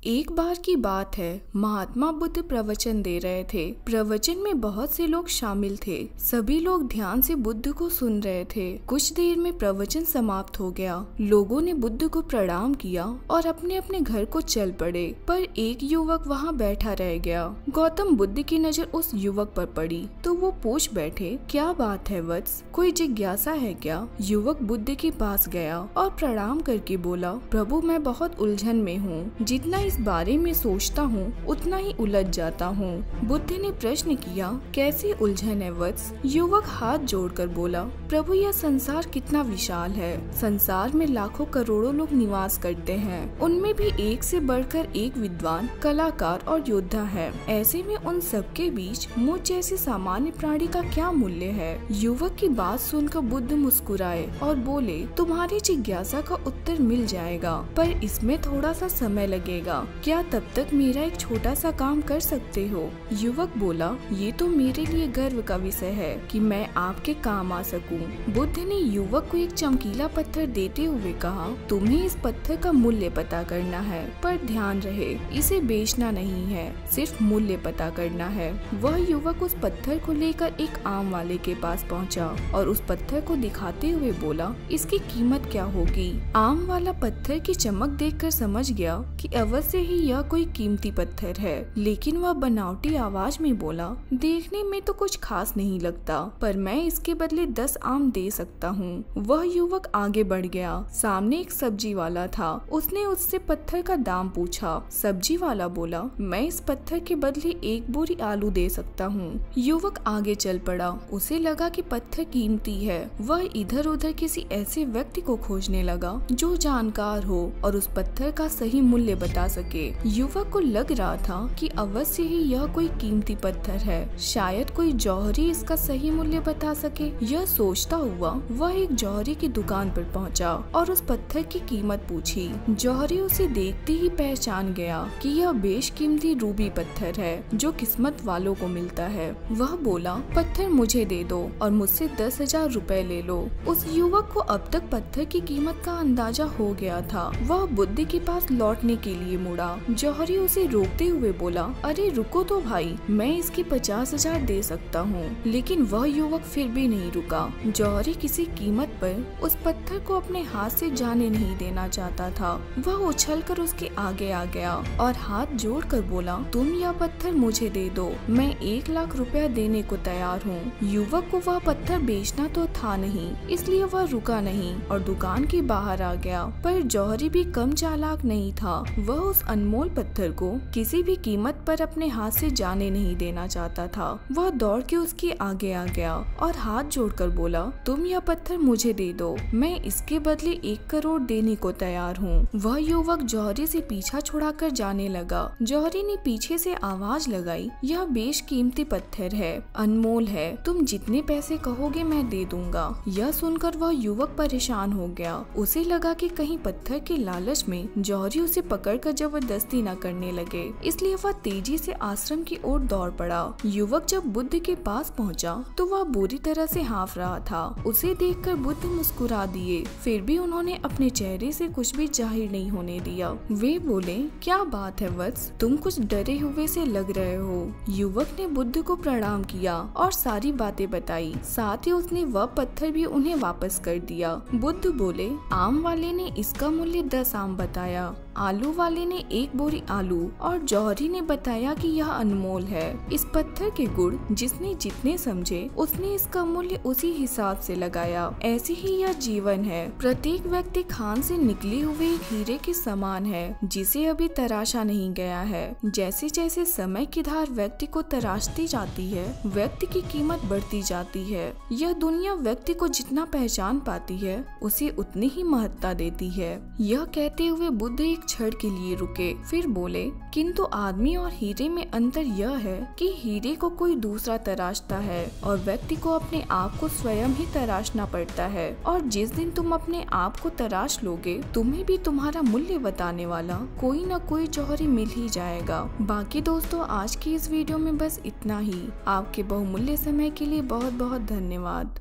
एक बार की बात है, महात्मा बुद्ध प्रवचन दे रहे थे। प्रवचन में बहुत से लोग शामिल थे। सभी लोग ध्यान से बुद्ध को सुन रहे थे। कुछ देर में प्रवचन समाप्त हो गया। लोगों ने बुद्ध को प्रणाम किया और अपने अपने घर को चल पड़े। पर एक युवक वहाँ बैठा रह गया। गौतम बुद्ध की नजर उस युवक पर पड़ी तो वो पूछ बैठे, क्या बात है वत्स, कोई जिज्ञासा है क्या? युवक बुद्ध के पास गया और प्रणाम करके बोला, प्रभु मैं बहुत उलझन में हूँ। जितना इस बारे में सोचता हूँ उतना ही उलझ जाता हूँ। बुद्ध ने प्रश्न किया, कैसी उलझन है वत्स? युवक हाथ जोड़कर बोला, प्रभु यह संसार कितना विशाल है। संसार में लाखों करोड़ों लोग निवास करते हैं। उनमें भी एक से बढ़कर एक विद्वान, कलाकार और योद्धा है। ऐसे में उन सबके बीच मुझ जैसे सामान्य प्राणी का क्या मूल्य है? युवक की बात सुनकर बुद्ध मुस्कुराए और बोले, तुम्हारी जिज्ञासा का उत्तर मिल जाएगा, पर इसमें थोड़ा सा समय लगेगा। क्या तब तक मेरा एक छोटा सा काम कर सकते हो? युवक बोला, ये तो मेरे लिए गर्व का विषय है कि मैं आपके काम आ सकूं। बुद्ध ने युवक को एक चमकीला पत्थर देते हुए कहा, तुम्हें इस पत्थर का मूल्य पता करना है, पर ध्यान रहे इसे बेचना नहीं है, सिर्फ मूल्य पता करना है। वह युवक उस पत्थर को लेकर एक आम वाले के पास पहुंचा और उस पत्थर को दिखाते हुए बोला, इसकी कीमत क्या होगी? आम वाला पत्थर की चमक देखकर समझ गया कि अवश्य ही यह कोई कीमती पत्थर है, लेकिन वह बनावटी आवाज में बोला, देखने में तो कुछ खास नहीं लगता, पर मैं इसके बदले 10 आम दे सकता हूँ। वह युवक आगे बढ़ गया। सामने एक सब्जी वाला था। उसने उससे पत्थर का दाम पूछा। सब्जी वाला बोला, मैं इस पत्थर के बदले 1 बोरी आलू दे सकता हूँ। युवक आगे चल पड़ा। उसे लगा कि पत्थर कीमती है। वह इधर उधर किसी ऐसे व्यक्ति को खोजने लगा जो जानकार हो और उस पत्थर का सही मूल्य बता सके। युवक को लग रहा था कि अवश्य ही यह कोई कीमती पत्थर है, शायद कोई जौहरी इसका सही मूल्य बता सके। यह सोचता हुआ वह एक जौहरी की दुकान पर पहुंचा और उस पत्थर की कीमत पूछी। जौहरी उसे देखते ही पहचान गया कि यह बेशकीमती रूबी पत्थर है जो किस्मत वालों को मिलता है। वह बोला, पत्थर मुझे दे दो और मुझसे 10,000 रुपए ले लो। उस युवक को अब तक पत्थर की कीमत का अंदाजा हो गया था। वह बुद्ध के पास लौटने के लिए मुड़ा। जौहरी उसे रोकते हुए बोला, अरे रुको तो भाई, मैं इसकी 50,000 दे सकता हूँ। लेकिन वह युवक फिर भी नहीं रुका। जौहरी किसी कीमत पर उस पत्थर को अपने हाथ से जाने नहीं देना चाहता था। वह उछलकर उसके आगे आ गया और हाथ जोड़कर बोला, तुम यह पत्थर मुझे दे दो, मैं 1 लाख रुपया देने को तैयार हूँ। युवक को वह पत्थर बेचना तो था नहीं, इसलिए वह रुका नहीं और दुकान के बाहर आ गया। पर जौहरी भी कम चालाक नहीं था। वह उस अनमोल पत्थर को किसी भी कीमत पर अपने हाथ से जाने नहीं देना चाहता था। वह दौड़ के उसके आगे आ गया और हाथ जोड़कर बोला, तुम यह पत्थर मुझे दे दो, मैं इसके बदले 1 करोड़ देने को तैयार हूँ। वह युवक जौहरी से पीछा छुड़ाकर जाने लगा। जौहरी ने पीछे से आवाज लगाई, यह बेशकीमती पत्थर है, अनमोल है, तुम जितने पैसे कहोगे मैं दे दूंगा। यह सुनकर वह युवक परेशान हो गया। उसे लगा कि कहीं पत्थर के लालच में जौहरी उसे पकड़कर जबरदस्ती न करने लगे, इसलिए वह तेजी से आश्रम की ओर दौड़ पड़ा। युवक जब बुद्ध के पास पहुंचा तो वह बुरी तरह से हाँफ रहा था। उसे देखकर बुद्ध मुस्कुरा दिए, फिर भी उन्होंने अपने चेहरे से कुछ भी जाहिर नहीं होने दिया। वे बोले, क्या बात है वत्स, तुम कुछ डरे हुए से लग रहे हो। युवक ने बुद्ध को प्रणाम किया और सारी बातें बताई। साथ ही उसने वह पत्थर भी उन्हें वापस कर दिया। बुद्ध बोले, आम वाले ने इसका मूल्य 10 आम बताया, आलू वाले ने 1 बोरी आलू और जौहरी ने बताया कि यह अनमोल है। इस पत्थर के गुण जिसने जितने समझे उसने इसका मूल्य उसी हिसाब से लगाया। ऐसे ही यह जीवन है। प्रत्येक व्यक्ति खान से निकले हुए एक हीरे के समान है जिसे अभी तराशा नहीं गया है। जैसे जैसे समय की धार व्यक्ति को तराशती जाती है, व्यक्ति की कीमत बढ़ती जाती है। यह दुनिया व्यक्ति को जितना पहचान पाती है उसे उतनी ही महत्ता देती है। यह कहते हुए बुद्ध एक क्षण के लिए रुके, फिर बोले, किंतु आदमी और हीरे में अंतर यह है कि हीरे को कोई दूसरा तराशता है और व्यक्ति को अपने आप को स्वयं ही तराशना पड़ता है। और जिस दिन तुम अपने आप को तराश लोगे, तुम्हें भी तुम्हारा मूल्य बताने वाला कोई न कोई जौहरी मिल ही जाएगा। बाकी दोस्तों, आज की इस वीडियो में बस इतना ही। आपके बहुमूल्य समय के लिए बहुत बहुत धन्यवाद।